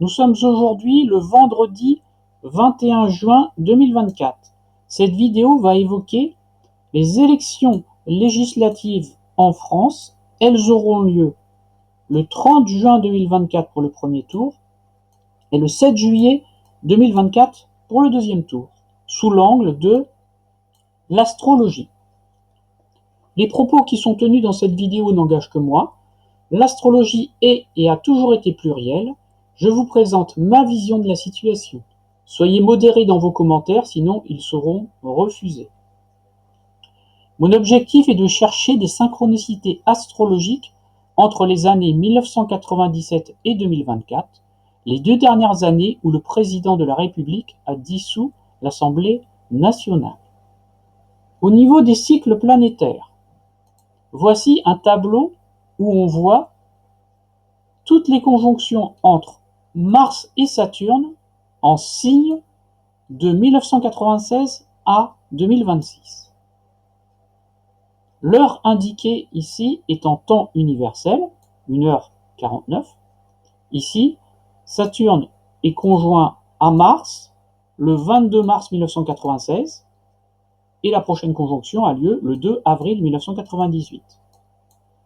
Nous sommes aujourd'hui le vendredi 21 juin 2024. Cette vidéo va évoquer les élections législatives en France. Elles auront lieu le 30 juin 2024 pour le premier tour et le 7 juillet 2024 pour le deuxième tour, sous l'angle de l'astrologie. Les propos qui sont tenus dans cette vidéo n'engagent que moi. L'astrologie est et a toujours été plurielle. Je vous présente ma vision de la situation. Soyez modérés dans vos commentaires, sinon ils seront refusés. Mon objectif est de chercher des synchronicités astrologiques entre les années 1997 et 2024, les 2 dernières années où le président de la République a dissous l'Assemblée nationale. Au niveau des cycles planétaires, voici un tableau où on voit toutes les conjonctions entre Mars et Saturne en signe de 1996 à 2026. L'heure indiquée ici est en temps universel, 1h49. Ici, Saturne est conjoint à Mars le 22 mars 1996 et la prochaine conjonction a lieu le 2 avril 1998.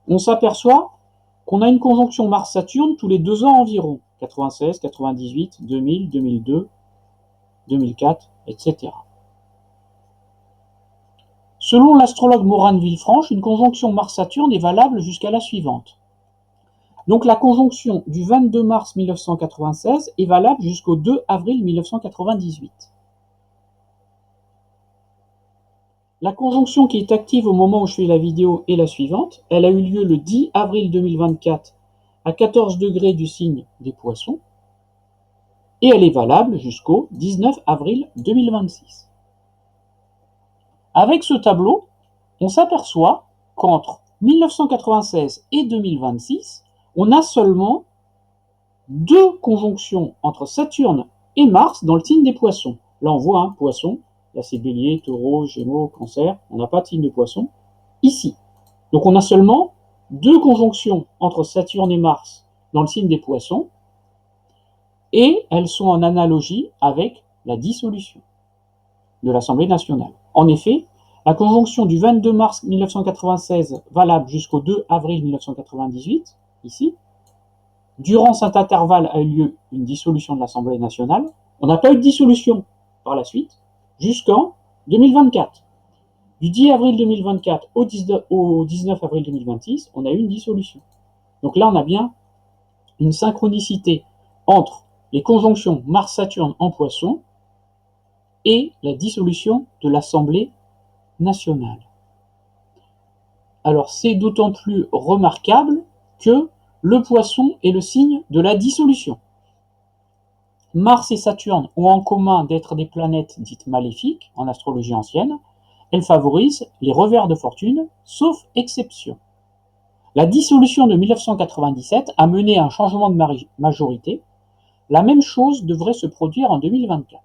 On s'aperçoit qu'on a une conjonction Mars-Saturne tous les 2 ans environ, 96, 98, 2000, 2002, 2004, etc. Selon l'astrologue Morane Villefranche, une conjonction Mars-Saturne est valable jusqu'à la suivante. Donc la conjonction du 22 mars 1996 est valable jusqu'au 2 avril 1998. La conjonction qui est active au moment où je fais la vidéo est la suivante. Elle a eu lieu le 10 avril 2024 à 14 degrés du signe des Poissons et elle est valable jusqu'au 19 avril 2026. Avec ce tableau, on s'aperçoit qu'entre 1996 et 2026, on a seulement 2 conjonctions entre Saturne et Mars dans le signe des Poissons. Là, on voit un Poisson. Là, c'est Bélier, Taureau, Gémeaux, Cancer. On n'a pas de signe de Poisson ici. Donc, on a seulement 2 conjonctions entre Saturne et Mars dans le signe des Poissons. Et elles sont en analogie avec la dissolution de l'Assemblée nationale. En effet, la conjonction du 22 mars 1996, valable jusqu'au 2 avril 1998, ici, durant cet intervalle a eu lieu une dissolution de l'Assemblée nationale. On n'a pas eu de dissolution par la suite, jusqu'en 2024. Du 10 avril 2024 au 19 avril 2026, on a eu une dissolution. Donc là, on a bien une synchronicité entre les conjonctions Mars-Saturne en Poisson et la dissolution de l'Assemblée nationale. Alors c'est d'autant plus remarquable que le Poisson est le signe de la dissolution. Mars et Saturne ont en commun d'être des planètes dites maléfiques en astrologie ancienne. Elles favorisent les revers de fortune, sauf exception. La dissolution de 1997 a mené à un changement de majorité. La même chose devrait se produire en 2024.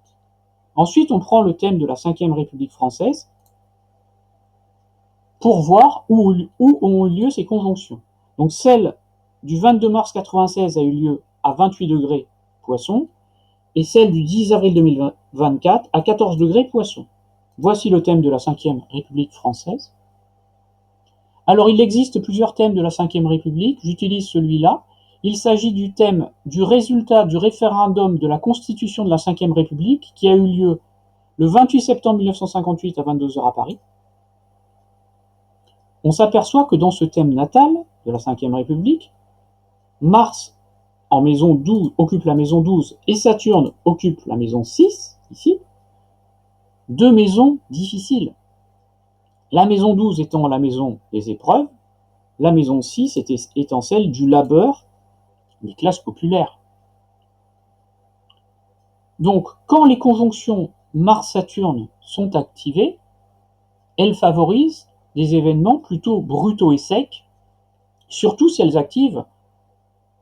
Ensuite, on prend le thème de la 5e République française pour voir où ont eu lieu ces conjonctions. Donc celle du 22 mars 1996 a eu lieu à 28 degrés Poisson, et celle du 10 avril 2024 à 14 degrés Poisson. Voici le thème de la 5e République française. Alors il existe plusieurs thèmes de la 5e République, j'utilise celui-là. Il s'agit du thème du résultat du référendum de la Constitution de la 5e République qui a eu lieu le 28 septembre 1958 à 22h à Paris. On s'aperçoit que dans ce thème natal de la 5e République, Mars en maison 12 occupe la maison 12 et Saturne occupe la maison 6, ici, 2 maisons difficiles. La maison 12 étant la maison des épreuves, la maison 6 étant celle du labeur des classes populaires. Donc, quand les conjonctions Mars-Saturne sont activées, elles favorisent des événements plutôt brutaux et secs, surtout si elles activent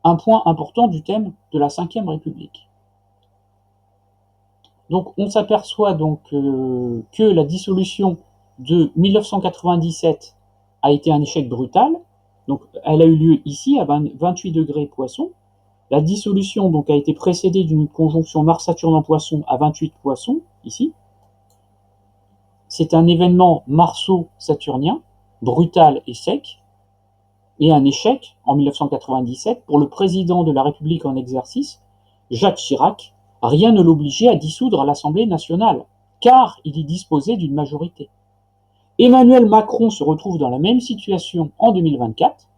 un point important du thème de la 5e République. Donc on s'aperçoit donc que la dissolution de 1997 a été un échec brutal. Donc elle a eu lieu ici à 28 degrés Poisson. La dissolution donc a été précédée d'une conjonction Mars-Saturne en Poisson à 28 Poissons, ici. C'est un événement marso-saturnien, brutal et sec, et un échec en 1997 pour le président de la République en exercice, Jacques Chirac. Rien ne l'obligeait à dissoudre l'Assemblée nationale, car il y disposait d'une majorité. Emmanuel Macron se retrouve dans la même situation en 2024.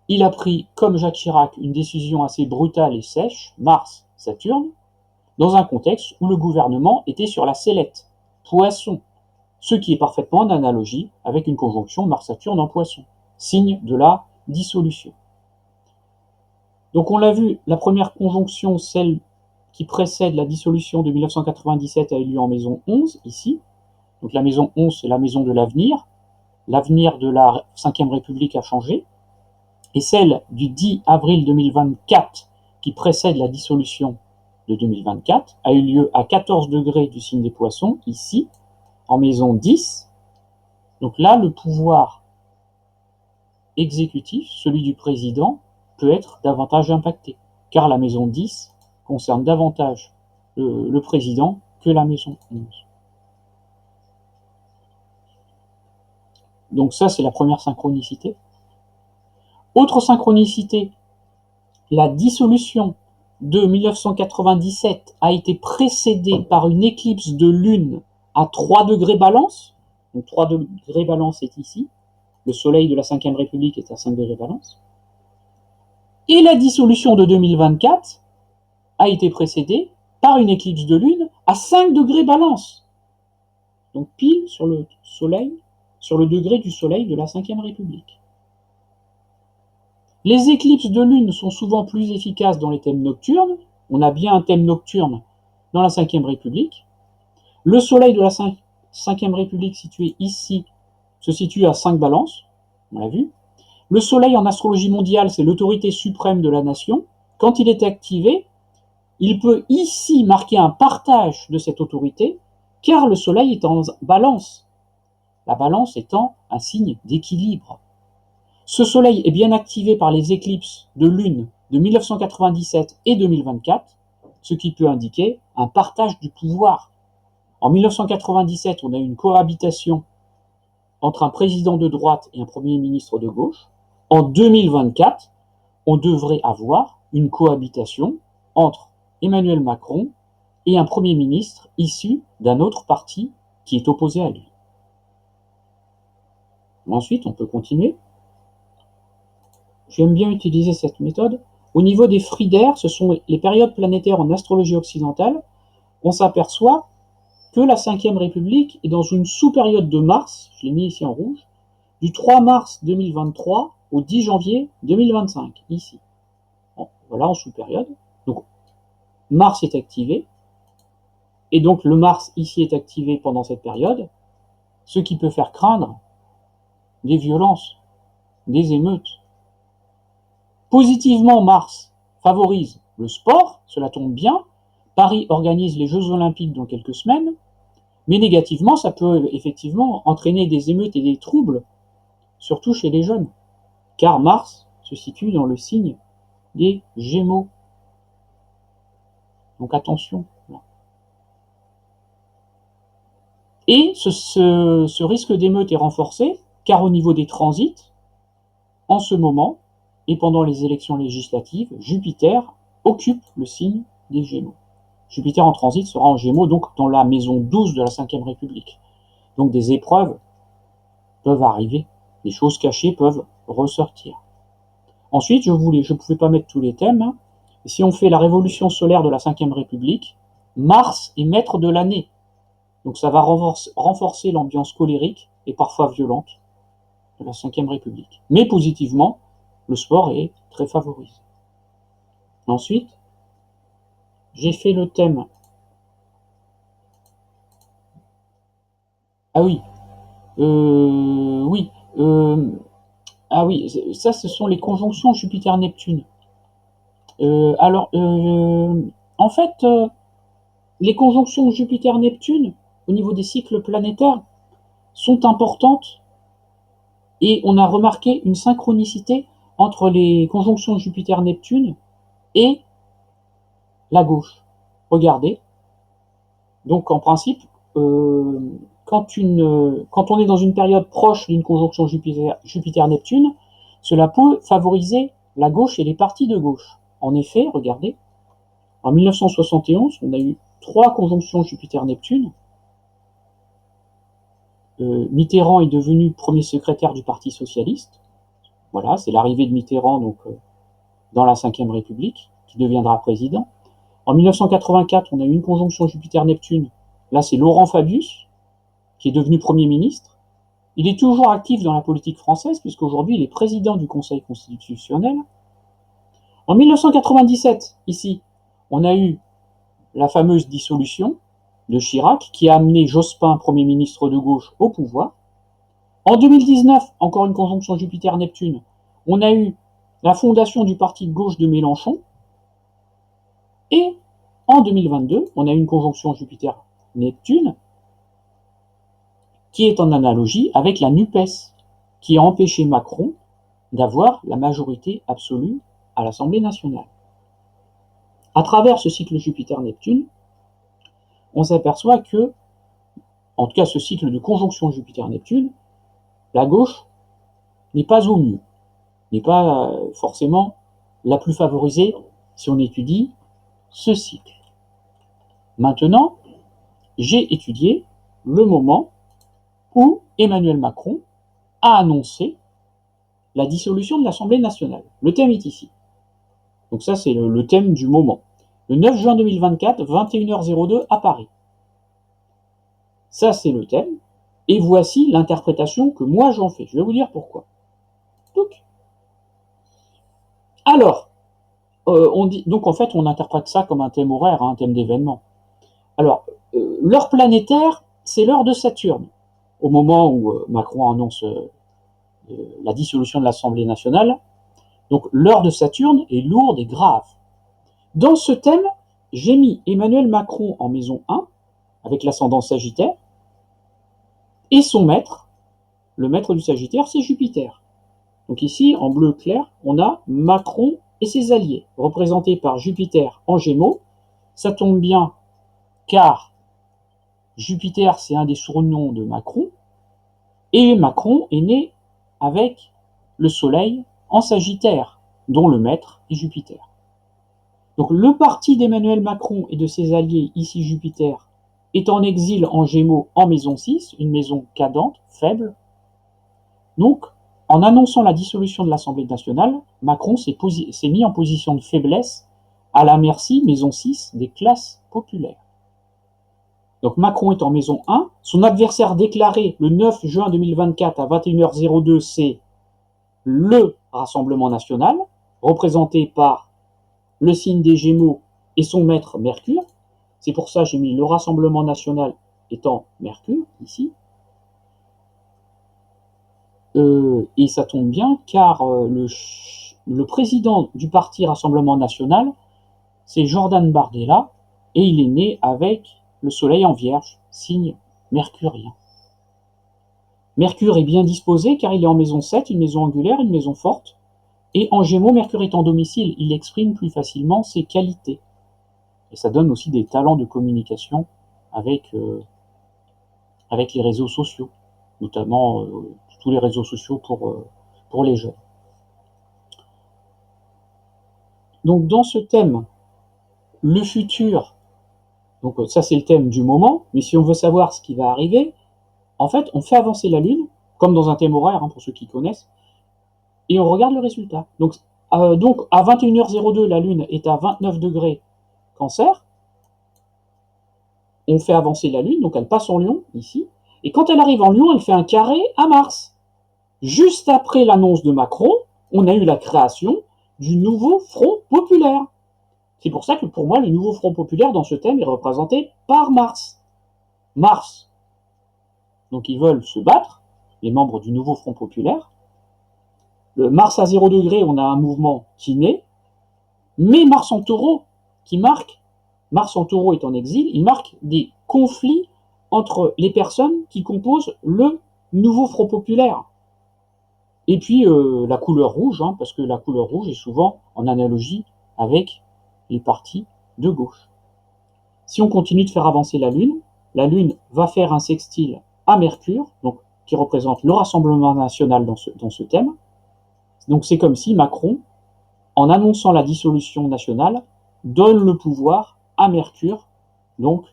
Il a pris, comme Jacques Chirac, une décision assez brutale et sèche, Mars-Saturne, dans un contexte où le gouvernement était sur la sellette, Poisson, ce qui est parfaitement en analogie avec une conjonction Mars-Saturne en Poisson, signe de la dissolution. Donc on l'a vu, la première conjonction, celle qui précède la dissolution de 1997, a eu lieu en maison 11, ici. Donc la maison 11, c'est la maison de l'avenir. L'avenir de la Ve République a changé. Et celle du 10 avril 2024, qui précède la dissolution de 2024, a eu lieu à 14 degrés du signe des Poissons, ici, en maison 10. Donc là, le pouvoir exécutif, celui du président, peut être davantage impacté, car la maison 10 concerne davantage le président que la maison 11. Donc ça, c'est la première synchronicité. Autre synchronicité, la dissolution de 1997 a été précédée par une éclipse de lune à 3 degrés balance. Donc 3 degrés balance est ici. Le soleil de la Ve République est à 5 degrés balance. Et la dissolution de 2024 a été précédée par une éclipse de lune à 5 degrés balance. Donc pile sur le soleil, sur le degré du soleil de la Ve République. Les éclipses de lune sont souvent plus efficaces dans les thèmes nocturnes. On a bien un thème nocturne dans la Ve République. Le soleil de la Ve République situé ici se situe à 5 balances, on l'a vu. Le soleil en astrologie mondiale, c'est l'autorité suprême de la nation. Quand il est activé, il peut ici marquer un partage de cette autorité, car le soleil est en balance. La balance étant un signe d'équilibre. Ce soleil est bien activé par les éclipses de lune de 1997 et 2024, ce qui peut indiquer un partage du pouvoir. En 1997, on a eu une cohabitation entre un président de droite et un premier ministre de gauche. En 2024, on devrait avoir une cohabitation entre Emmanuel Macron et un premier ministre issu d'un autre parti qui est opposé à lui. Ensuite, on peut continuer. J'aime bien utiliser cette méthode. Au niveau des fridaires, ce sont les périodes planétaires en astrologie occidentale. On s'aperçoit que la Ve République est dans une sous-période de Mars, je l'ai mis ici en rouge, du 3 mars 2023 au 10 janvier 2025, ici. Bon, voilà, en sous-période. Donc, Mars est activé, et donc le Mars ici est activé pendant cette période, ce qui peut faire craindre des violences, des émeutes. Positivement, Mars favorise le sport, cela tombe bien. Paris organise les Jeux Olympiques dans quelques semaines, mais négativement, ça peut effectivement entraîner des émeutes et des troubles, surtout chez les jeunes, car Mars se situe dans le signe des Gémeaux. Donc attention. Et ce risque d'émeute est renforcé, car au niveau des transits, en ce moment, et pendant les élections législatives, Jupiter occupe le signe des Gémeaux. Jupiter en transit sera en Gémeaux, donc dans la maison 12 de la Ve République. Donc des épreuves peuvent arriver, des choses cachées peuvent ressortir. Ensuite, je ne pouvais pas mettre tous les thèmes. Hein. Si on fait la révolution solaire de la Ve République, Mars est maître de l'année. Donc ça va renforcer l'ambiance colérique et parfois violente de la Ve République. Mais positivement, le sport est très favorisé. Ensuite, j'ai fait le thème. Ah oui. Oui. Ah oui, ça ce sont les conjonctions Jupiter-Neptune. En fait, les conjonctions Jupiter-Neptune, au niveau des cycles planétaires, sont importantes et on a remarqué une synchronicité entre les conjonctions Jupiter-Neptune et la gauche. Regardez. Donc en principe, quand on est dans une période proche d'une conjonction Jupiter-Neptune, cela peut favoriser la gauche et les partis de gauche. En effet, regardez, en 1971, on a eu 3 conjonctions Jupiter-Neptune. Mitterrand est devenu premier secrétaire du Parti socialiste. Voilà, c'est l'arrivée de Mitterrand donc, dans la Ve République, qui deviendra président. En 1984, on a eu une conjonction Jupiter-Neptune. Là, c'est Laurent Fabius, qui est devenu Premier ministre. Il est toujours actif dans la politique française, puisqu'aujourd'hui, il est président du Conseil constitutionnel. En 1997, ici, on a eu la fameuse dissolution de Chirac, qui a amené Jospin, Premier ministre de gauche, au pouvoir. En 2019, encore une conjonction Jupiter-Neptune, on a eu la fondation du parti de gauche de Mélenchon. Et en 2022, on a eu une conjonction Jupiter-Neptune qui est en analogie avec la NUPES, qui a empêché Macron d'avoir la majorité absolue à l'Assemblée nationale. À travers ce cycle Jupiter-Neptune, on s'aperçoit que, en tout cas ce cycle de conjonction Jupiter-Neptune, la gauche n'est pas au mieux, n'est pas forcément la plus favorisée si on étudie ce cycle. Maintenant, j'ai étudié le moment où Emmanuel Macron a annoncé la dissolution de l'Assemblée nationale. Le thème est ici. Donc ça, c'est le thème du moment. Le 9 juin 2024, 21h02 à Paris. Ça, c'est le thème. Et voici l'interprétation que moi j'en fais. Je vais vous dire pourquoi. Alors, donc en fait, on interprète ça comme un thème horaire, un thème d'événement. Alors, l'heure planétaire, c'est l'heure de Saturne. Au moment où Macron annonce la dissolution de l'Assemblée nationale, donc l'heure de Saturne est lourde et grave. Dans ce thème, j'ai mis Emmanuel Macron en maison 1, avec l'ascendant Sagittaire, et son maître, le maître du Sagittaire, c'est Jupiter. Donc ici, en bleu clair, on a Macron et ses alliés, représentés par Jupiter en Gémeaux. Ça tombe bien, car Jupiter, c'est un des surnoms de Macron, et Macron est né avec le Soleil en Sagittaire, dont le maître est Jupiter. Donc le parti d'Emmanuel Macron et de ses alliés, ici Jupiter, est en exil en Gémeaux en maison 6, une maison cadente, faible. Donc, en annonçant la dissolution de l'Assemblée nationale, Macron s'est mis en position de faiblesse à la merci, maison 6, des classes populaires. Donc Macron est en maison 1, son adversaire déclaré le 9 juin 2024 à 21h02, c'est le Rassemblement national, représenté par le signe des Gémeaux et son maître Mercure. C'est pour ça que j'ai mis le Rassemblement national étant Mercure, ici. Et ça tombe bien, car le président du parti Rassemblement national, c'est Jordan Bardella, et il est né avec le soleil en Vierge, signe mercurien. Mercure est bien disposé, car il est en maison 7, une maison angulaire, une maison forte, et en Gémeaux, Mercure est en domicile, il exprime plus facilement ses qualités. Et ça donne aussi des talents de communication avec les réseaux sociaux, notamment tous les réseaux sociaux pour les jeunes. Donc dans ce thème, le futur, donc ça c'est le thème du moment, mais si on veut savoir ce qui va arriver, en fait on fait avancer la Lune, comme dans un thème horaire, pour ceux qui connaissent, et on regarde le résultat. Donc à 21h02, la Lune est à 29 degrés Cancer, on fait avancer la Lune, donc elle passe en Lion, ici, et quand elle arrive en Lion, elle fait un carré à Mars. Juste après l'annonce de Macron, on a eu la création du nouveau Front populaire. C'est pour ça que pour moi, le nouveau Front populaire dans ce thème est représenté par Mars. Mars. Donc ils veulent se battre, les membres du nouveau Front populaire. Le Mars à 0 degré, on a un mouvement qui naît, mais Mars en taureau, qui marque, Mars en taureau est en exil, il marque des conflits entre les personnes qui composent le nouveau Front populaire. Et puis la couleur rouge, hein, parce que la couleur rouge est souvent en analogie avec les partis de gauche. Si on continue de faire avancer la Lune va faire un sextile à Mercure, donc, qui représente le Rassemblement national dans ce thème. Donc c'est comme si Macron, en annonçant la dissolution nationale, donne le pouvoir à Mercure, donc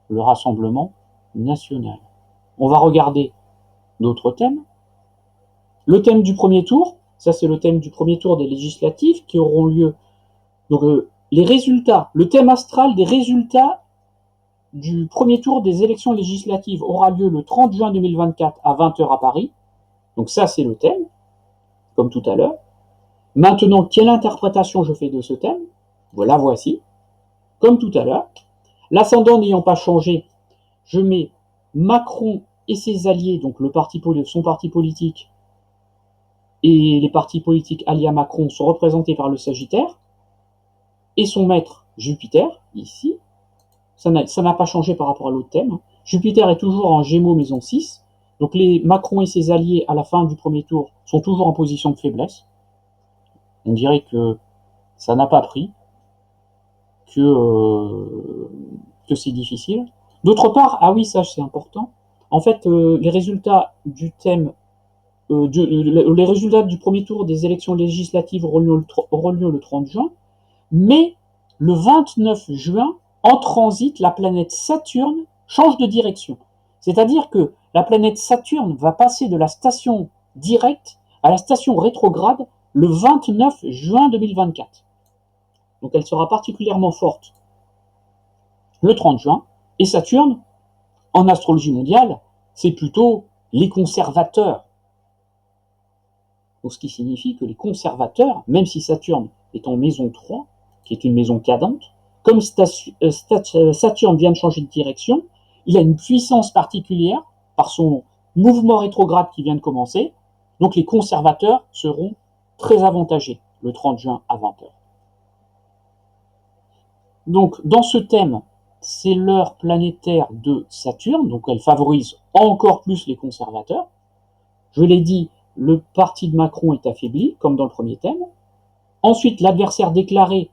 le Rassemblement national. On va regarder d'autres thèmes. Le thème du premier tour, ça c'est le thème du premier tour des législatives qui auront lieu. Donc les résultats, le thème astral des résultats du premier tour des élections législatives aura lieu le 30 juin 2024 à 20h à Paris. Donc ça c'est le thème, comme tout à l'heure. Maintenant, quelle interprétation je fais de ce thème? Voilà, voici. Comme tout à l'heure. L'ascendant n'ayant pas changé, je mets Macron et ses alliés, donc son parti politique, et les partis politiques alliés à Macron sont représentés par le Sagittaire, et son maître, Jupiter, ici. Ça n'a pas changé par rapport à l'autre thème. Jupiter est toujours en Gémeaux maison 6, donc les Macron et ses alliés à la fin du premier tour sont toujours en position de faiblesse. On dirait que ça n'a pas pris, que c'est difficile. D'autre part, ah oui, ça c'est important, en fait, les résultats du thème, les résultats du premier tour des élections législatives auront lieu le 30 juin, mais le 29 juin, en transit, la planète Saturne change de direction. C'est-à-dire que la planète Saturne va passer de la station directe à la station rétrograde le 29 juin 2024. Donc elle sera particulièrement forte le 30 juin. Et Saturne, en astrologie mondiale, c'est plutôt les conservateurs. Donc ce qui signifie que les conservateurs, même si Saturne est en maison 3, qui est une maison cadente, comme Saturne vient de changer de direction, il a une puissance particulière par son mouvement rétrograde qui vient de commencer. Donc les conservateurs seront très avantagés le 30 juin à 20h. Donc dans ce thème, c'est l'heure planétaire de Saturne, donc elle favorise encore plus les conservateurs. Je l'ai dit, le parti de Macron est affaibli, comme dans le premier thème. Ensuite, l'adversaire déclaré,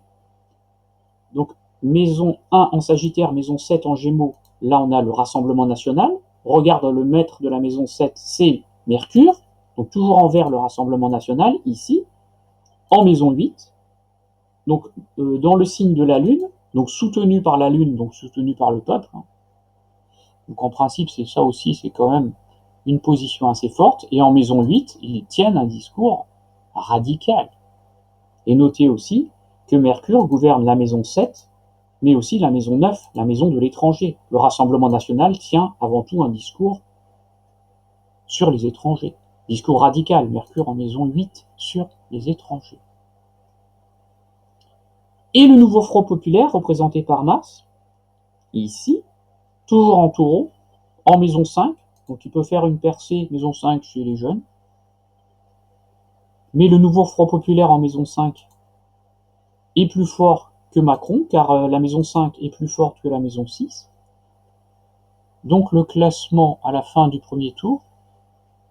donc maison 1 en Sagittaire, maison 7 en Gémeaux, là on a le Rassemblement national. Regarde, le maître de la maison 7, c'est Mercure, donc toujours envers le Rassemblement national, ici, en maison 8, donc dans le signe de la Lune, donc soutenu par la Lune, donc soutenu par le peuple. Donc en principe, c'est ça aussi, c'est quand même une position assez forte. Et en maison 8, ils tiennent un discours radical. Et notez aussi que Mercure gouverne la maison 7, mais aussi la maison 9, la maison de l'étranger. Le Rassemblement national tient avant tout un discours sur les étrangers. Discours radical, Mercure en maison 8 sur les étrangers. Et le nouveau Front populaire, représenté par Mars, ici, toujours en taureau, en maison 5, donc il peut faire une percée maison 5 chez les jeunes. Mais le nouveau Front populaire en maison 5 est plus fort que Macron, car la maison 5 est plus forte que la maison 6. Donc le classement à la fin du premier tour,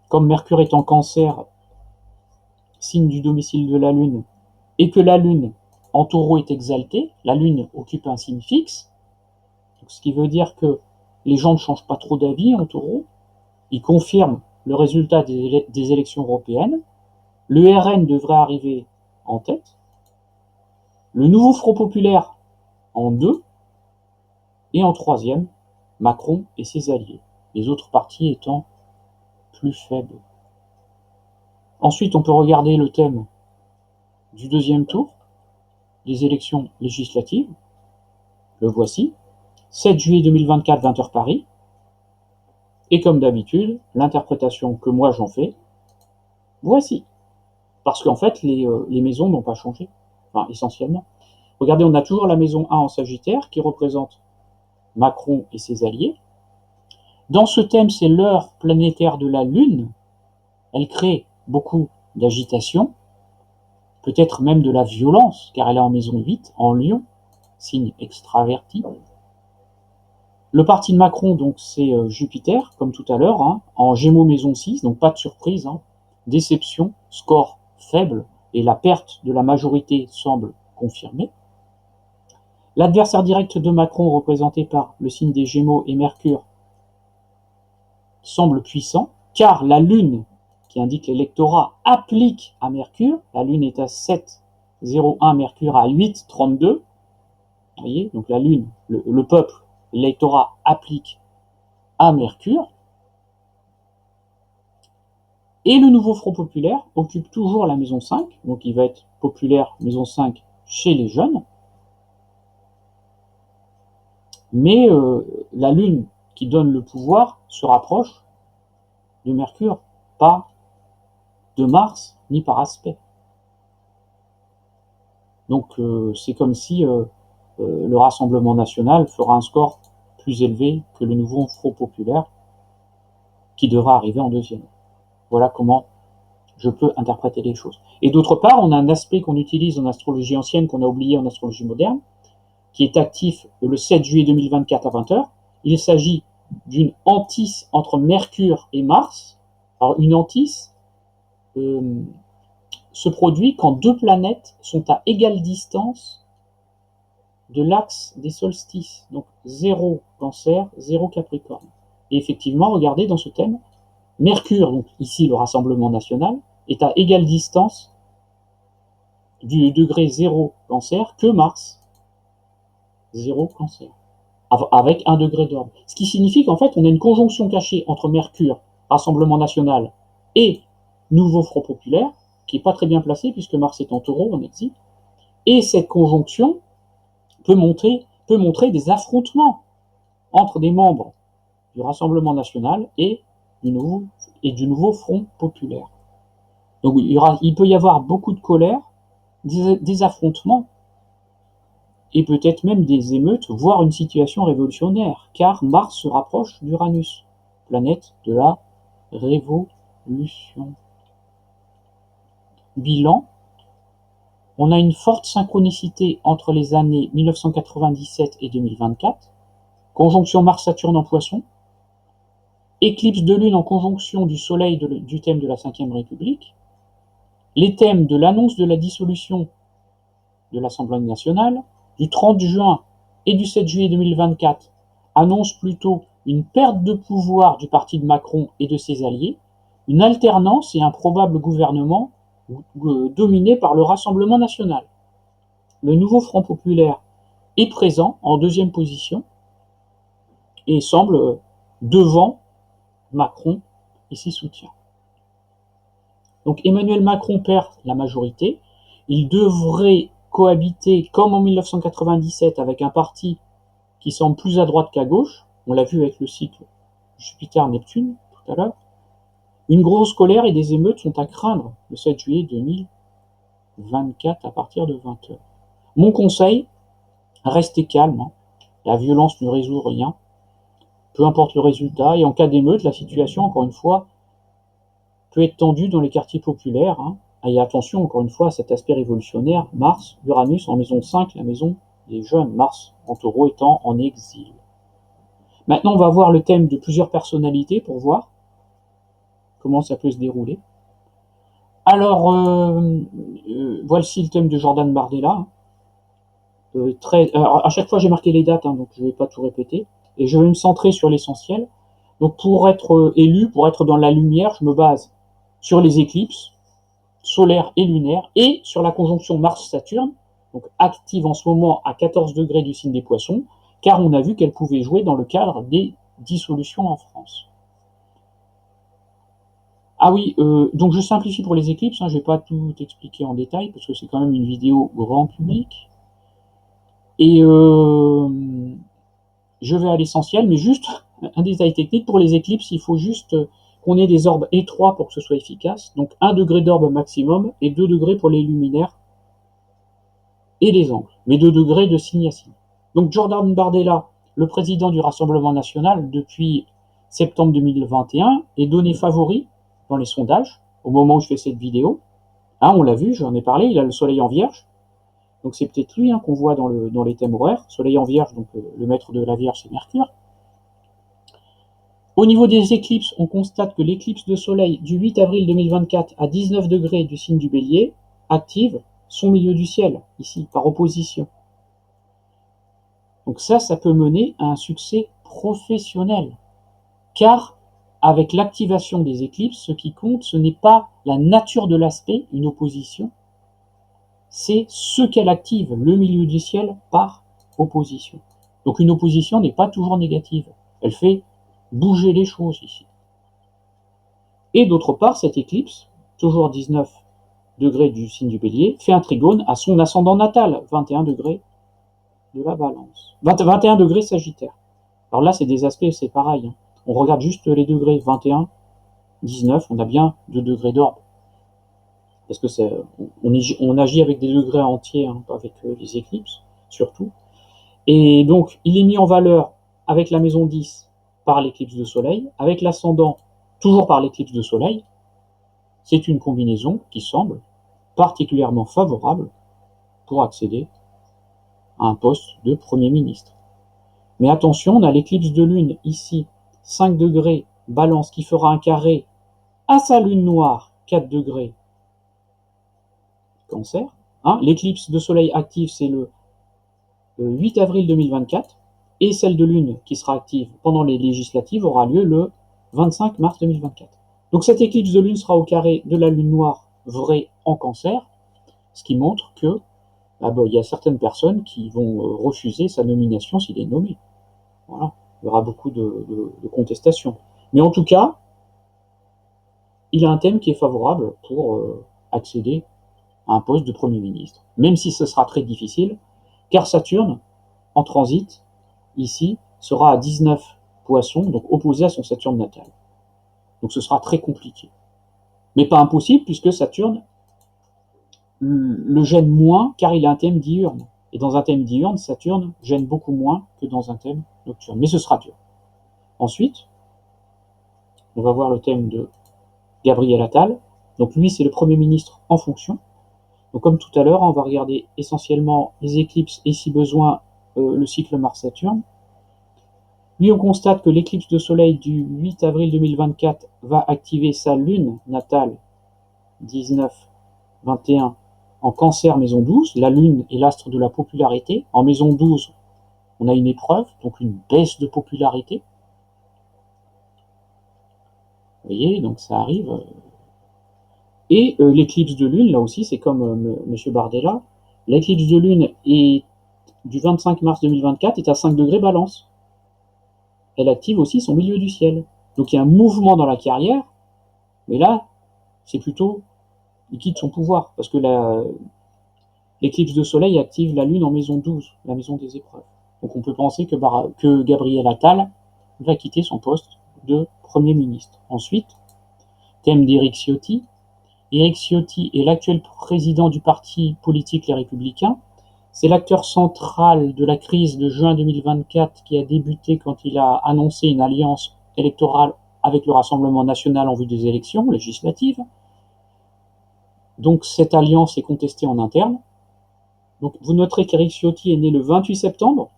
comme Mercure est en Cancer, signe du domicile de la Lune, et que la Lune en taureau est exaltée, la Lune occupe un signe fixe, donc ce qui veut dire que les gens ne changent pas trop d'avis en taureau, ils confirment le résultat des élections européennes, le RN devrait arriver en tête, le nouveau Front populaire en 2, et en 3e, Macron et ses alliés, les autres partis étant plus faibles. Ensuite, on peut regarder le thème du deuxième tour des élections législatives. Le voici. 7 juillet 2024, 20h Paris. Et comme d'habitude, l'interprétation que moi j'en fais, voici. Parce qu'en fait, les maisons n'ont pas changé. Enfin, essentiellement. Regardez, on a toujours la maison 1 en Sagittaire qui représente Macron et ses alliés. Dans ce thème, c'est l'heure planétaire de la Lune. Elle crée beaucoup d'agitation, peut-être même de la violence, car elle est en maison 8, en Lion, signe extraverti. Le parti de Macron, donc, c'est Jupiter, comme tout à l'heure, hein, en Gémeaux maison 6, donc pas de surprise. Hein. déception, score faible, et la perte de la majorité semble confirmée. L'adversaire direct de Macron, représenté par le signe des Gémeaux et Mercure, semble puissant, car la Lune, qui indique l'électorat, applique à Mercure. La Lune est à 7,01, Mercure à 8,32. Vous voyez, donc la Lune, le peuple, l'électorat applique à Mercure. Et le nouveau Front populaire occupe toujours la maison 5, donc il va être populaire maison 5 chez les jeunes. Mais la Lune qui donne le pouvoir se rapproche de Mercure, pas de Mars, ni par aspect. Donc c'est comme si le Rassemblement national fera un score plus élevé que le nouveau Front populaire, qui devra arriver en deuxième. Voilà comment je peux interpréter les choses. Et d'autre part, on a un aspect qu'on utilise en astrologie ancienne, qu'on a oublié en astrologie moderne, qui est actif le 7 juillet 2024 à 20h. Il s'agit d'une hantisse entre Mercure et Mars. Alors une hantisse se produit quand deux planètes sont à égale distance de l'axe des solstices. Donc 0 Cancer, 0 Capricorne. Et effectivement, regardez dans ce thème, Mercure, donc ici le Rassemblement national, est à égale distance du degré 0 Cancer que Mars, 0 Cancer, avec 1 degré d'ordre. Ce qui signifie qu'en fait, on a une conjonction cachée entre Mercure, Rassemblement national, et Nouveau Front populaire, qui n'est pas très bien placée, puisque Mars est en Taureau, en exil. Et cette conjonction peut montrer des affrontements entre des membres du Rassemblement national et du nouveau Front populaire. Donc il peut y avoir beaucoup de colère, des affrontements, et peut-être même des émeutes, voire une situation révolutionnaire, car Mars se rapproche d'Uranus, planète de la révolution. Bilan, on a une forte synchronicité entre les années 1997 et 2024, conjonction Mars-Saturne en Poisson, éclipse de Lune en conjonction du Soleil du thème de la Ve République, les thèmes de l'annonce de la dissolution de l'Assemblée nationale, du 30 juin et du 7 juillet 2024, annoncent plutôt une perte de pouvoir du parti de Macron et de ses alliés, une alternance et un probable gouvernement dominé par le Rassemblement national. Le nouveau Front populaire est présent en deuxième position et semble devant Macron et ses soutiens. Donc Emmanuel Macron perd la majorité. Il devrait cohabiter comme en 1997 avec un parti qui semble plus à droite qu'à gauche. On l'a vu avec le cycle Jupiter-Neptune tout à l'heure. Une grosse colère et des émeutes sont à craindre le 7 juillet 2024 à partir de 20h. Mon conseil, restez calme. La violence ne résout rien. Peu importe le résultat. Et en cas d'émeute, la situation, encore une fois, peut être tendue dans les quartiers populaires. Et attention, encore une fois, à cet aspect révolutionnaire. Mars, Uranus en maison 5, la maison des jeunes. Mars en Taureau étant en exil. Maintenant, on va voir le thème de plusieurs personnalités pour voir comment ça peut se dérouler. Alors, voici le thème de Jordan Bardella. À chaque fois, j'ai marqué les dates, donc je ne vais pas tout répéter. Et je vais me centrer sur l'essentiel. Donc, pour être élu, pour être dans la lumière, je me base sur les éclipses solaires et lunaires et sur la conjonction Mars-Saturne, donc active en ce moment à 14 degrés du signe des Poissons, car on a vu qu'elle pouvait jouer dans le cadre des dissolutions en France. Ah oui, donc je simplifie pour les éclipses, je ne vais pas tout expliquer en détail, parce que c'est quand même une vidéo grand public. Et je vais à l'essentiel, mais juste un détail technique, pour les éclipses, il faut juste qu'on ait des orbes étroits pour que ce soit efficace, donc 1 degré d'orbe maximum, et 2 degrés pour les luminaires et les angles, mais 2 degrés de signe à signe. Donc Jordan Bardella, le président du Rassemblement national depuis septembre 2021, est donné favori dans les sondages, au moment où je fais cette vidéo. On l'a vu, j'en ai parlé, il a le soleil en vierge. Donc c'est peut-être lui qu'on voit dans les thèmes horaires. Soleil en vierge, donc le maître de la vierge, c'est Mercure. Au niveau des éclipses, on constate que l'éclipse de soleil du 8 avril 2024 à 19 degrés du signe du Bélier active son milieu du ciel, ici, par opposition. Donc ça peut mener à un succès professionnel. Car avec l'activation des éclipses, ce qui compte, ce n'est pas la nature de l'aspect, une opposition, c'est ce qu'elle active, le milieu du ciel, par opposition. Donc une opposition n'est pas toujours négative. Elle fait bouger les choses ici. Et d'autre part, cette éclipse, toujours 19 degrés du signe du Bélier, fait un trigone à son ascendant natal, 21 degrés de la Balance. 21 degrés Sagittaire. Alors là, c'est des aspects, c'est pareil. On regarde juste les degrés, 21, 19, on a bien 2 degrés d'ordre. Parce que on agit avec des degrés entiers, hein, avec les éclipses, surtout. Et donc, il est mis en valeur avec la maison 10 par l'éclipse de soleil, avec l'ascendant toujours par l'éclipse de soleil. C'est une combinaison qui semble particulièrement favorable pour accéder à un poste de Premier ministre. Mais attention, on a l'éclipse de lune ici, 5 degrés, Balance, qui fera un carré à sa lune noire, 4 degrés, Cancer. Hein, l'éclipse de soleil active, c'est le 8 avril 2024, et celle de lune qui sera active pendant les législatives aura lieu le 25 mars 2024. Donc cette éclipse de lune sera au carré de la lune noire vraie en Cancer, ce qui montre que il y a certaines personnes qui vont refuser sa nomination s'il est nommé. Voilà. Il y aura beaucoup de contestations. Mais en tout cas, il a un thème qui est favorable pour accéder à un poste de Premier ministre, même si ce sera très difficile, car Saturne, en transit, ici, sera à 19 Poissons, donc opposé à son Saturne natal. Donc ce sera très compliqué. Mais pas impossible, puisque Saturne le gêne moins, car il a un thème diurne. Et dans un thème diurne, Saturne gêne beaucoup moins que dans un thème nocturne. Mais ce sera dur. Ensuite, on va voir le thème de Gabriel Attal. Donc lui, c'est le Premier ministre en fonction. Donc comme tout à l'heure, on va regarder essentiellement les éclipses et si besoin le cycle Mars-Saturne. Lui, on constate que l'éclipse de soleil du 8 avril 2024 va activer sa lune natale 19-21 en Cancer maison 12. La lune est l'astre de la popularité. En maison 12, on a une épreuve, donc une baisse de popularité. Vous voyez, donc ça arrive. Et l'éclipse de lune, là aussi, c'est comme M. Bardella. L'éclipse de lune est du 25 mars 2024 est à 5 degrés Balance. Elle active aussi son milieu du ciel. Donc il y a un mouvement dans la carrière, mais là, c'est plutôt, il quitte son pouvoir, parce que l'éclipse de soleil active la lune en maison 12, la maison des épreuves. Donc on peut penser que Gabriel Attal va quitter son poste de Premier ministre. Ensuite, thème d'Éric Ciotti. Éric Ciotti est l'actuel président du parti politique Les Républicains. C'est l'acteur central de la crise de juin 2024 qui a débuté quand il a annoncé une alliance électorale avec le Rassemblement national en vue des élections législatives. Donc cette alliance est contestée en interne. Donc vous noterez qu'Éric Ciotti est né le 28 septembre,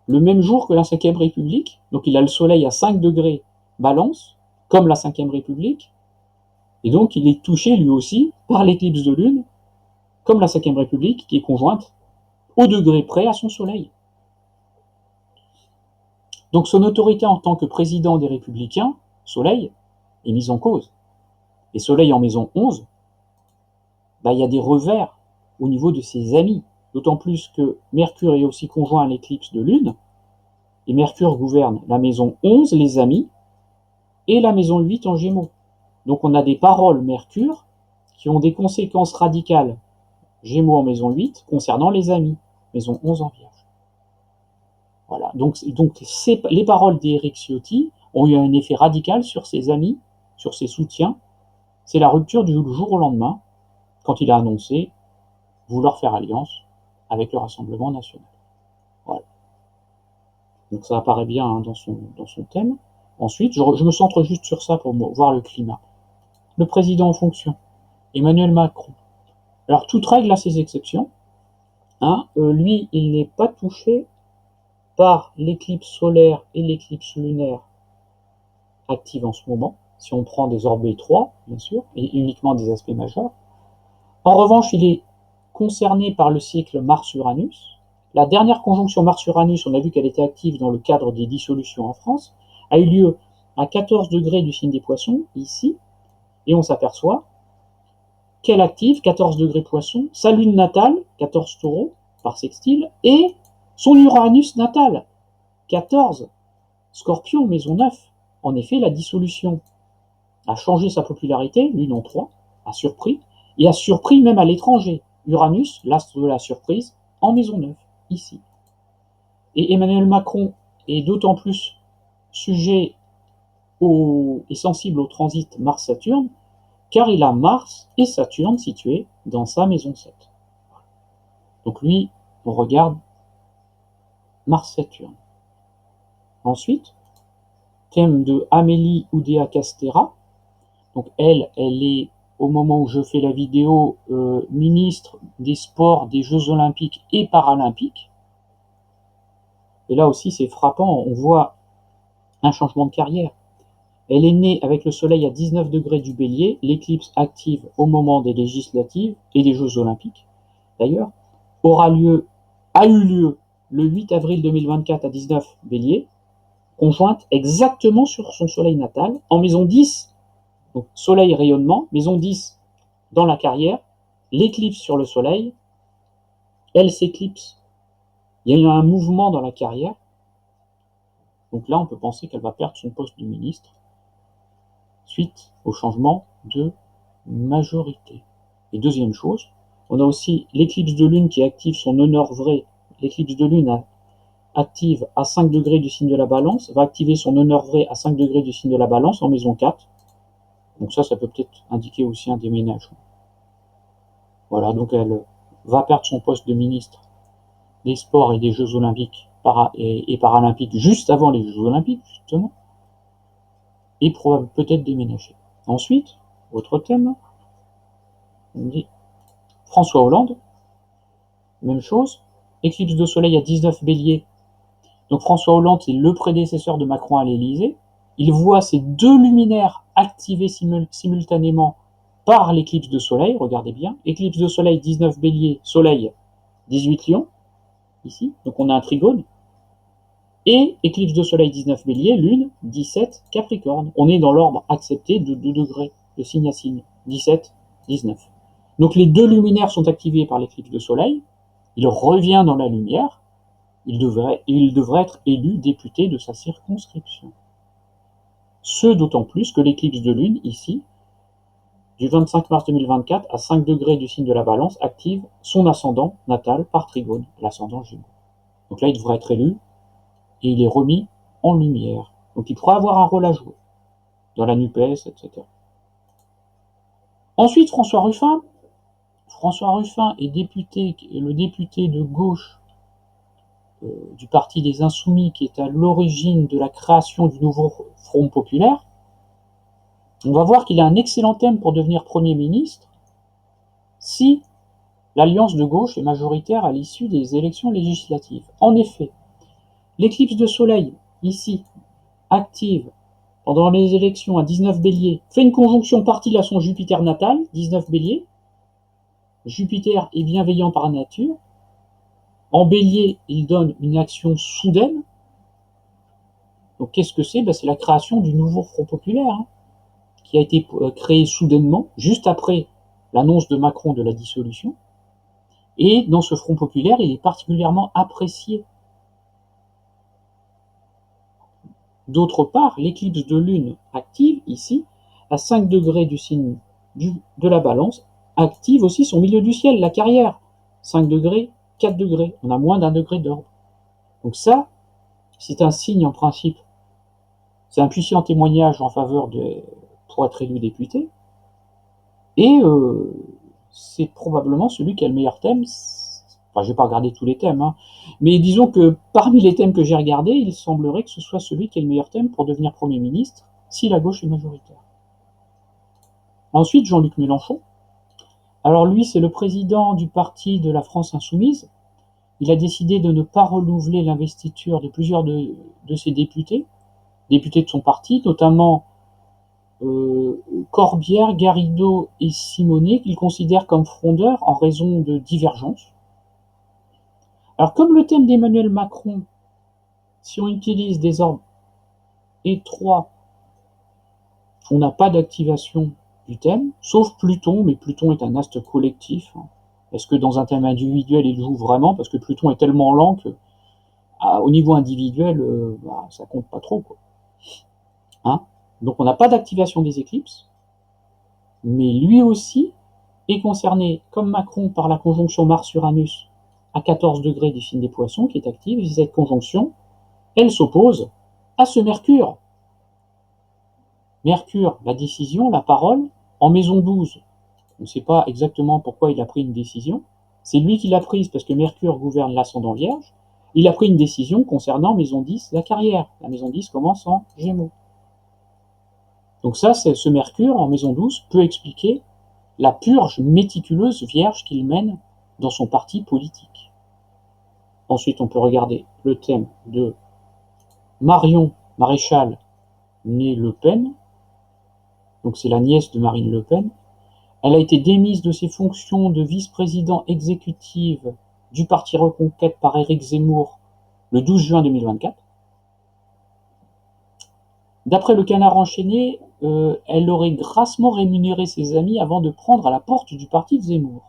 le même jour que la Ve République. Donc il a le soleil à 5 degrés Balance, comme la Ve République. Et donc il est touché lui aussi par l'éclipse de lune, comme la Ve République, qui est conjointe au degré près à son soleil. Donc son autorité en tant que président des Républicains, Soleil, est mise en cause. Et Soleil en maison 11, il y a des revers au niveau de ses amis, d'autant plus que Mercure est aussi conjoint à l'éclipse de lune, et Mercure gouverne la maison 11, les amis, et la maison 8 en Gémeaux. Donc on a des paroles Mercure qui ont des conséquences radicales, Gémeaux en maison 8, concernant les amis, maison 11 en Vierge. Voilà. Donc les paroles d'Éric Ciotti ont eu un effet radical sur ses amis, sur ses soutiens. C'est la rupture du jour au lendemain, quand il a annoncé vouloir faire alliance avec le Rassemblement national. Voilà. Donc ça apparaît bien hein, dans son thème. Ensuite, je me centre juste sur ça pour voir le climat. Le président en fonction, Emmanuel Macron. Alors toute règle a ses exceptions. Hein, lui, il n'est pas touché par l'éclipse solaire et l'éclipse lunaire active en ce moment, si on prend des orbes B3, bien sûr, et uniquement des aspects majeurs. En revanche, il est concerné par le cycle Mars-Uranus. La dernière conjonction Mars-Uranus, on a vu qu'elle était active dans le cadre des dissolutions en France, a eu lieu à 14 degrés du signe des Poissons, ici, et on s'aperçoit qu'elle active 14 degrés Poissons, sa lune natale, 14 Taureaux, par sextile, et son Uranus natal, 14 Scorpion, maison 9. En effet, la dissolution a changé sa popularité, lune en 3, a surpris, et a surpris même à l'étranger. Uranus, l'astre de la surprise, en maison 9, ici. Et Emmanuel Macron est d'autant plus sujet et sensible au transit Mars-Saturne, car il a Mars et Saturne situés dans sa maison 7. Donc lui, on regarde Mars-Saturne. Ensuite, thème de Amélie Oudéa Castéra. Donc elle est, au moment où je fais la vidéo, ministre des Sports, des Jeux Olympiques et Paralympiques. Et là aussi, c'est frappant, on voit un changement de carrière. Elle est née avec le soleil à 19 degrés du Bélier, l'éclipse active au moment des législatives et des Jeux Olympiques, d'ailleurs, a eu lieu le 8 avril 2024 à 19 Bélier, conjointe exactement sur son soleil natal, en maison 10, donc soleil rayonnement, maison 10 dans la carrière, l'éclipse sur le soleil, elle s'éclipse. Il y a eu un mouvement dans la carrière, donc là on peut penser qu'elle va perdre son poste de ministre, suite au changement de majorité. Et deuxième chose, on a aussi l'éclipse de lune qui active son honneur vrai. L'éclipse de lune active à 5 degrés du signe de la balance, va activer son honneur vrai à 5 degrés du signe de la balance en maison 4. Donc ça peut peut-être indiquer aussi un déménagement. Voilà, donc elle va perdre son poste de ministre des Sports et des Jeux Olympiques et Paralympiques juste avant les Jeux Olympiques, justement, et peut-être déménager. Ensuite, autre thème, on dit François Hollande, même chose, éclipse de soleil à 19 Bélier. Donc François Hollande, c'est le prédécesseur de Macron à l'Élysée. Il voit ces deux luminaires activés simultanément par l'éclipse de soleil, regardez bien, éclipse de soleil 19 Bélier, soleil 18 Lion, ici, donc on a un trigone, et éclipse de soleil 19 Bélier, lune 17 Capricorne. On est dans l'ordre accepté de 2 degrés, de signe à signe, 17, 19. Donc les deux luminaires sont activés par l'éclipse de soleil, il revient dans la lumière, il devrait être élu député de sa circonscription. Ce d'autant plus que l'éclipse de lune, ici, du 25 mars 2024 à 5 degrés du signe de la balance, active son ascendant natal par trigone, l'ascendant Gémeaux. Donc là, il devrait être élu, et il est remis en lumière. Donc il pourra avoir un rôle à jouer dans la NUPES, etc. Ensuite, François Ruffin. François Ruffin est le député de gauche du Parti des Insoumis qui est à l'origine de la création du nouveau Front populaire. On va voir qu'il a un excellent thème pour devenir Premier ministre si l'alliance de gauche est majoritaire à l'issue des élections législatives. En effet, l'éclipse de soleil, ici, active pendant les élections à 19 Bélier, fait une conjonction partile à son Jupiter natal, 19 Bélier. Jupiter est bienveillant par nature. En Bélier, il donne une action soudaine. Donc qu'est-ce que c'est? C'est la création du nouveau Front populaire, qui a été créé soudainement, juste après l'annonce de Macron de la dissolution. Et dans ce Front populaire, il est particulièrement apprécié. D'autre part, l'éclipse de lune active, ici, à 5 degrés du signe de la balance, active aussi son milieu du ciel, la carrière. 5 degrés, 4 degrés. On a moins d'un degré d'ordre. Donc ça, c'est un signe en principe. C'est un puissant témoignage en faveur pour être élu député. Et c'est probablement celui qui a le meilleur thème. Enfin, je vais pas regarder tous les thèmes, mais disons que parmi les thèmes que j'ai regardés, il semblerait que ce soit celui qui a le meilleur thème pour devenir Premier ministre, si la gauche est majoritaire. Ensuite, Jean-Luc Mélenchon. Alors lui, c'est le président du parti de la France Insoumise. Il a décidé de ne pas renouveler l'investiture de plusieurs de ses députés, députés de son parti, notamment Corbière, Garrido et Simonet, qu'il considère comme frondeurs en raison de divergences. Alors comme le thème d'Emmanuel Macron, si on utilise des ordres étroits, on n'a pas d'activation du thème, sauf Pluton, mais Pluton est un astre collectif. Est-ce que dans un thème individuel, il joue vraiment? Parce que Pluton est tellement lent que, au niveau individuel, ça compte pas trop, quoi. Hein. Donc on n'a pas d'activation des éclipses, mais lui aussi est concerné, comme Macron, par la conjonction Mars-Uranus à 14 degrés du signe des Poissons, qui est active, et cette conjonction, elle s'oppose à ce Mercure. Mercure, la décision, la parole, en maison 12. On ne sait pas exactement pourquoi il a pris une décision. C'est lui qui l'a prise parce que Mercure gouverne l'ascendant Vierge. Il a pris une décision concernant maison 10, la carrière. La maison 10 commence en Gémeaux. Donc ça, ce Mercure en maison 12 peut expliquer la purge méticuleuse Vierge qu'il mène dans son parti politique. Ensuite, on peut regarder le thème de Marion Maréchal, née Le Pen. Donc c'est la nièce de Marine Le Pen. Elle a été démise de ses fonctions de vice-président exécutive du parti Reconquête par Éric Zemmour le 12 juin 2024. D'après le Canard enchaîné, elle aurait grassement rémunéré ses amis avant de prendre à la porte du parti de Zemmour.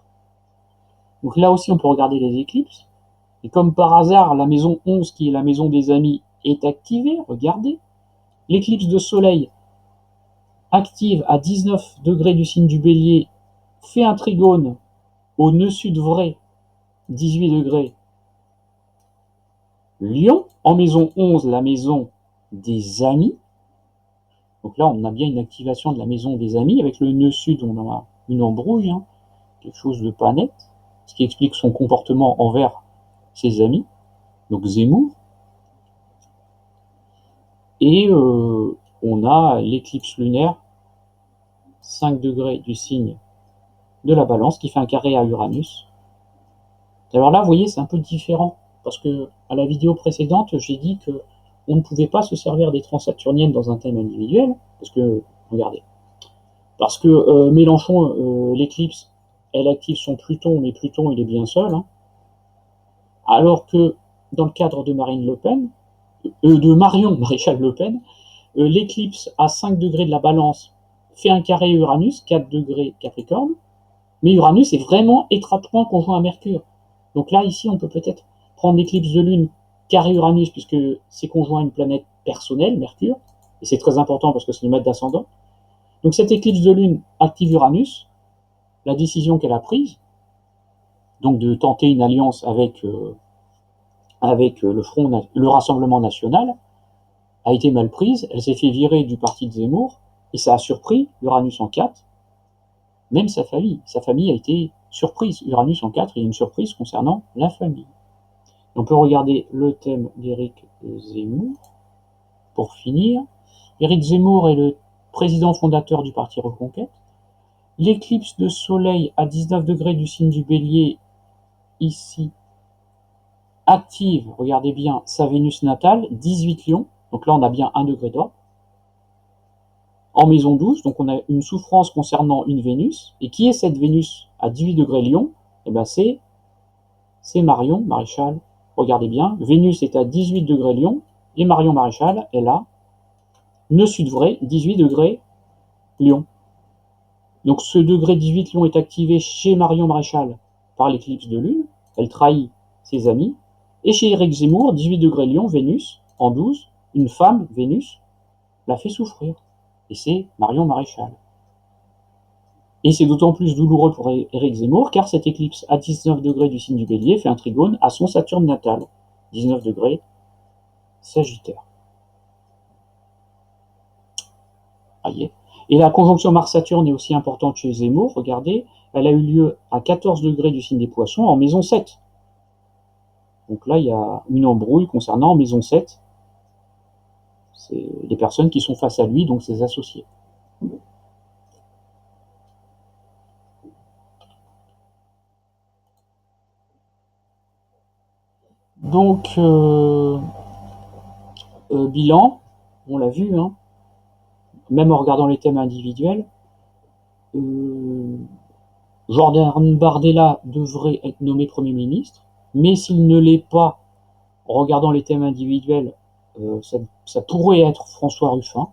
Donc là aussi, on peut regarder les éclipses. Et comme par hasard, la maison 11, qui est la maison des amis, est activée. Regardez. L'éclipse de soleil active à 19 degrés du signe du Bélier fait un trigone au nœud sud vrai, 18 degrés, Lion, en maison 11, la maison des amis. Donc là, on a bien une activation de la maison des amis. Avec le nœud sud, on a une embrouille, quelque chose de pas net, ce qui explique son comportement envers ses amis, donc Zemmour. Et on a l'éclipse lunaire, 5 degrés du signe de la Balance, qui fait un carré à Uranus. Alors là, vous voyez, c'est un peu différent, parce que à la vidéo précédente, j'ai dit que on ne pouvait pas se servir des transsaturniennes dans un thème individuel, parce que, regardez, parce que Mélenchon, l'éclipse, elle active son Pluton, mais Pluton, il est bien seul, alors que dans le cadre de Marine Le Pen, de Marion Maréchal Le Pen, l'éclipse à 5 degrés de la Balance fait un carré Uranus, 4 degrés Capricorne, mais Uranus est vraiment étroitement conjoint à Mercure. Donc là, ici, on peut peut-être prendre l'éclipse de Lune carré Uranus, puisque c'est conjoint à une planète personnelle, Mercure, et c'est très important parce que c'est le maître d'ascendant. Donc cette éclipse de Lune active Uranus, la décision qu'elle a prise, donc de tenter une alliance avec le Rassemblement National, a été mal prise. Elle s'est fait virer du parti de Zemmour, et ça a surpris Uranus en 4, même sa famille. Sa famille a été surprise. Uranus en 4, il y a une surprise concernant la famille. On peut regarder le thème d'Éric Zemmour. Pour finir, Éric Zemmour est le président fondateur du parti Reconquête. L'éclipse de soleil à 19 degrés du signe du Bélier, ici, active, regardez bien, sa Vénus natale, 18 Lions. Donc là, on a bien 1 degré d'or. En maison 12, donc on a une souffrance concernant une Vénus. Et qui est cette Vénus à 18 degrés Lion? Eh bien, c'est Marion Maréchal. Regardez bien, Vénus est à 18 degrés Lion, et Marion Maréchal est là, nœud sud vrai, 18 degrés Lion. Donc ce degré 18 Lion est activé chez Marion Maréchal par l'éclipse de Lune, elle trahit ses amis, et chez Éric Zemmour, 18 degrés Lion, Vénus, en 12, une femme, Vénus, la fait souffrir. Et c'est Marion Maréchal. Et c'est d'autant plus douloureux pour Éric Zemmour, car cette éclipse à 19 degrés du signe du Bélier fait un trigone à son Saturne natal, 19 degrés Sagittaire. Voyez. Et la conjonction Mars-Saturne est aussi importante chez Zemmour, regardez, elle a eu lieu à 14 degrés du signe des Poissons en maison 7. Donc là, il y a une embrouille concernant maison 7. C'est les personnes qui sont face à lui, donc ses associés. Donc, bilan, on l'a vu, hein, même en regardant les thèmes individuels, Jordan Bardella devrait être nommé Premier ministre, mais s'il ne l'est pas, en regardant les thèmes individuels, ça pourrait être François Ruffin.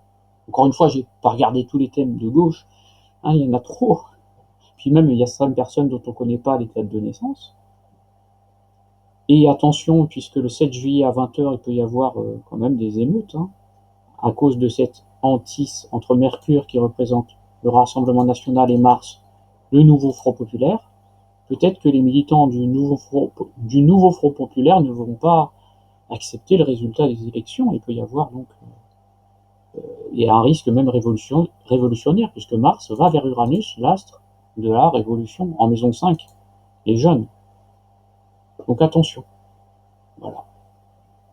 Encore une fois, j'ai pas regardé tous les thèmes de gauche, hein, il y en a trop. Puis même, il y a certaines personnes dont on ne connaît pas les dates de naissance. Et attention, puisque le 7 juillet à 20h, il peut y avoir quand même des émeutes, hein, à cause de cette hantise entre Mercure, qui représente le Rassemblement national, et Mars, le nouveau Front populaire. Peut-être que les militants du nouveau Front populaire ne vont pas accepter le résultat des élections. Il peut y avoir donc il y a un risque même révolutionnaire, puisque Mars va vers Uranus, l'astre de la révolution, en maison 5, les jeunes. Donc attention. Voilà.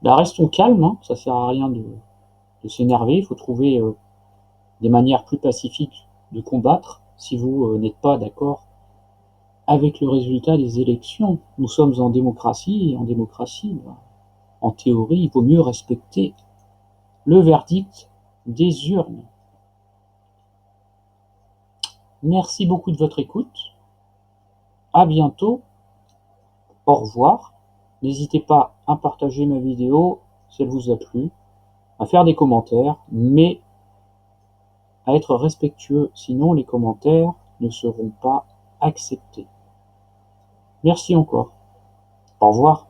Là, restons calmes, hein, ça sert à rien de s'énerver, il faut trouver des manières plus pacifiques de combattre si vous n'êtes pas d'accord avec le résultat des élections. Nous sommes en démocratie, et en démocratie, en théorie, il vaut mieux respecter le verdict des urnes. Merci beaucoup de votre écoute. À bientôt. Au revoir. N'hésitez pas à partager ma vidéo si elle vous a plu, à faire des commentaires, mais à être respectueux, sinon les commentaires ne seront pas acceptés. Merci encore. Au revoir.